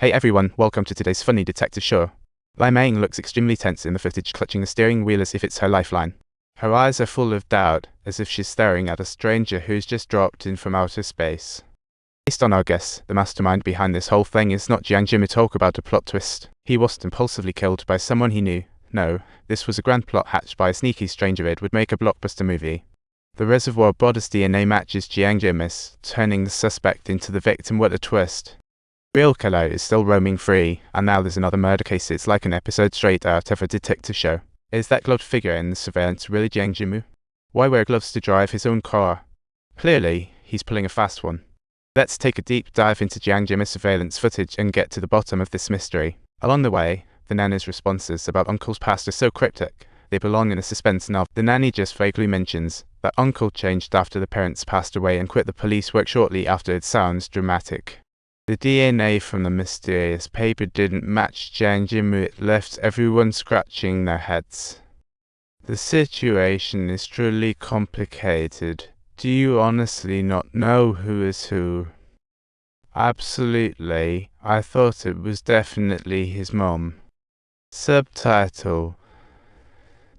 Hey everyone, welcome to today's funny detective show. Lai Meng looks extremely tense in the footage, clutching the steering wheel as if it's her lifeline. Her eyes are full of doubt, as if she's staring at a stranger who's just dropped in from outer space. Based on our guess, the mastermind behind this whole thing is not Jiang. Jimu talk about a plot twist. He wasn't impulsively killed by someone he knew. No, this was a grand plot hatched by a sneaky stranger. It would make a blockbuster movie. The reservoir body's DNA matches Jiang Jimu's, turning the suspect into the victim. What a twist. Real killer is still roaming free, and now there's another murder case. It's like an episode straight out of a detective show. Is that gloved figure in the surveillance really Jiang Jimu? Why wear gloves to drive his own car? Clearly, he's pulling a fast one. Let's take a deep dive into Jiang Jimu's surveillance footage and get to the bottom of this mystery. Along the way, the nanny's responses about Uncle's past are so cryptic, they belong in a suspense novel. The nanny just vaguely mentions that Uncle changed after the parents passed away and quit the police work shortly after. It sounds dramatic. The DNA from the mysterious paper didn't match Jiang Jimu. It left everyone scratching their heads. The situation is truly complicated. Do you honestly not know who is who? Absolutely. I thought it was definitely his mom. Subtitle: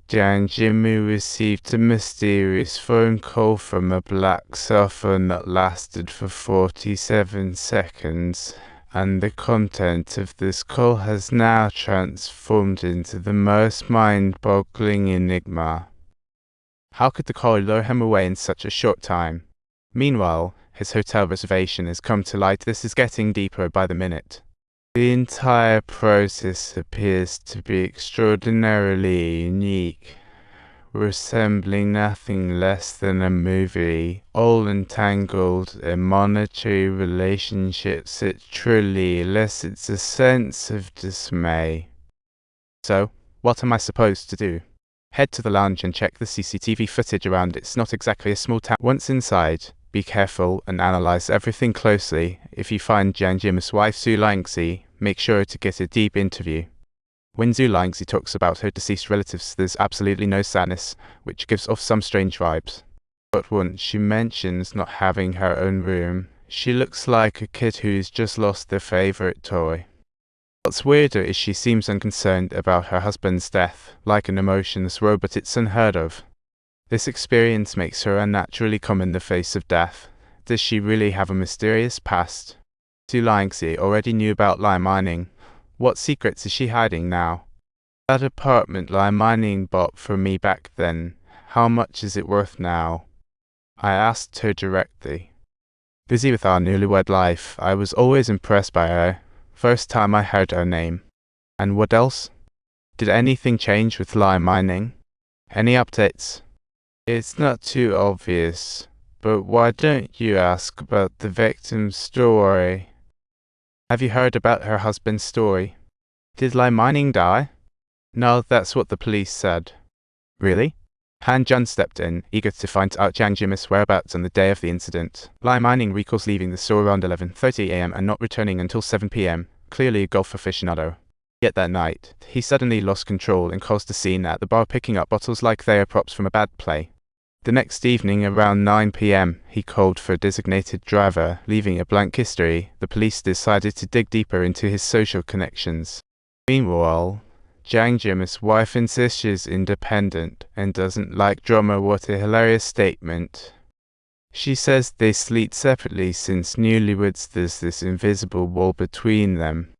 Jiang Jimu received a mysterious phone call from a black cell phone that lasted for 47 seconds, and the content of this call has now transformed into the most mind-boggling enigma. How could the call lure him away in such a short time? Meanwhile, his hotel reservation has come to light. This is getting deeper by the minute. The entire process appears to be extraordinarily unique, resembling nothing less than a movie, all entangled in monetary relationships. It truly elicits a sense of dismay. So, what am I supposed to do? Head to the lounge and check the CCTV footage around. It's not exactly a small town. Once inside, be careful and analyze everything closely. If you find Jiang Jimu's wife Zhu Langzi, make sure to get a deep interview. When Zhu Langzi talks about her deceased relatives, there's absolutely no sadness, which gives off some strange vibes. But once she mentions not having her own room, she looks like a kid who's just lost their favorite toy. What's weirder is she seems unconcerned about her husband's death, like an emotionless robot. It's unheard of. This experience makes her unnaturally calm in the face of death. Does she really have a mysterious past? Zhu Langzi already knew about Lai mining. What secrets is she hiding now? That apartment Lai mining bought for me back then, how much is it worth now? I asked her directly. Busy with our newlywed life, I was always impressed by her. First time I heard her name. And what else? Did anything change with Lai mining? Any updates? It's not too obvious, but why don't you ask about the victim's story? Have you heard about her husband's story? Did Lai mining die? No, that's what the police said. Really? Han Jun stepped in, eager to find out Jiang Jimu's whereabouts on the day of the incident. Lai mining recalls leaving the store around 11:30 a.m. and not returning until 7 p.m., clearly a golf aficionado. Yet that night, he suddenly lost control and caused a scene at the bar, picking up bottles like they are props from a bad play. The next evening around 9 p.m., he called for a designated driver, leaving a blank history. The police decided to dig deeper into his social connections. Meanwhile, Jiang Jimu's wife insists she's independent and doesn't like drama. What a hilarious statement. She says they sleep separately since newlyweds. There's this invisible wall between them.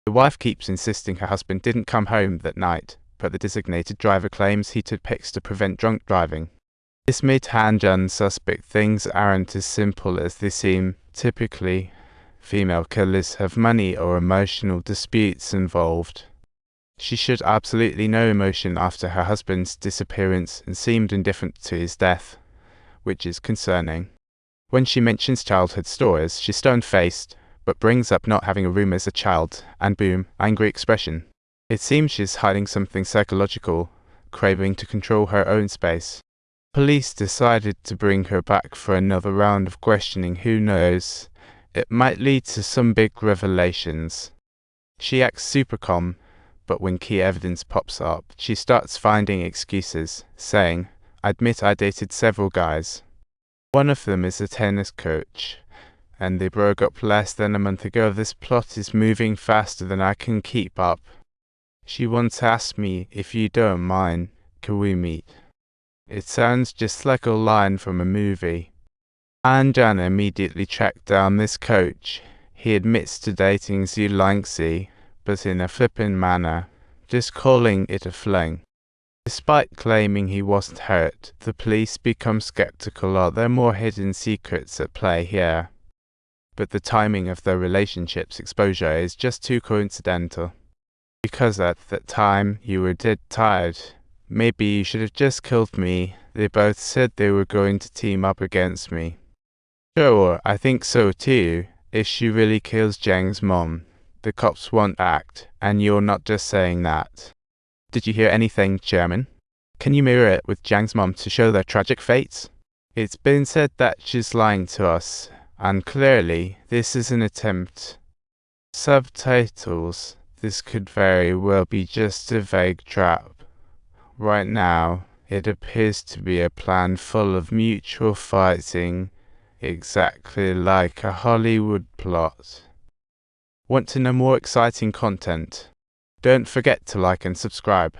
The wife keeps insisting her husband didn't come home that night, but the designated driver claims he took pics to prevent drunk driving. This made Han Jun suspect things aren't as simple as they seem. Typically, female killers have money or emotional disputes involved. She showed absolutely no emotion after her husband's disappearance and seemed indifferent to his death, which is concerning. When she mentions childhood stories, she's stone-faced, but brings up not having a room as a child, and boom, angry expression. It seems she's hiding something psychological, craving to control her own space. Police decided to bring her back for another round of questioning. Who knows? It might lead to some big revelations. She acts super calm, but when key evidence pops up, she starts finding excuses, saying, "I admit I dated several guys. One of them is a tennis coach, and they broke up less than a month ago. This plot is moving faster than I can keep up. She once asked me, if you don't mind, can we meet? It sounds just like a line from a movie. And Jan immediately tracked down this coach. He admits to dating Zhu, but in a flippant manner, just calling it a fling. Despite claiming he wasn't hurt, the police become skeptical. Are there more hidden secrets at play here? But the timing of their relationship's exposure is just too coincidental. Because at that time you were dead tired. Maybe you should have just killed me. They both said they were going to team up against me. Sure, I think so too. If she really kills Jiang's mom, the cops won't act, and you're not just saying that. Did you hear anything, Chairman? Can you mirror it with Jiang's mom to show their tragic fates? It's been said that she's lying to us, and clearly this is an attempt. Subtitles. This could very well be just a vague trap. Right now, it appears to be a plan full of mutual fighting, exactly like a Hollywood plot. Want to know more exciting content? Don't forget to like and subscribe.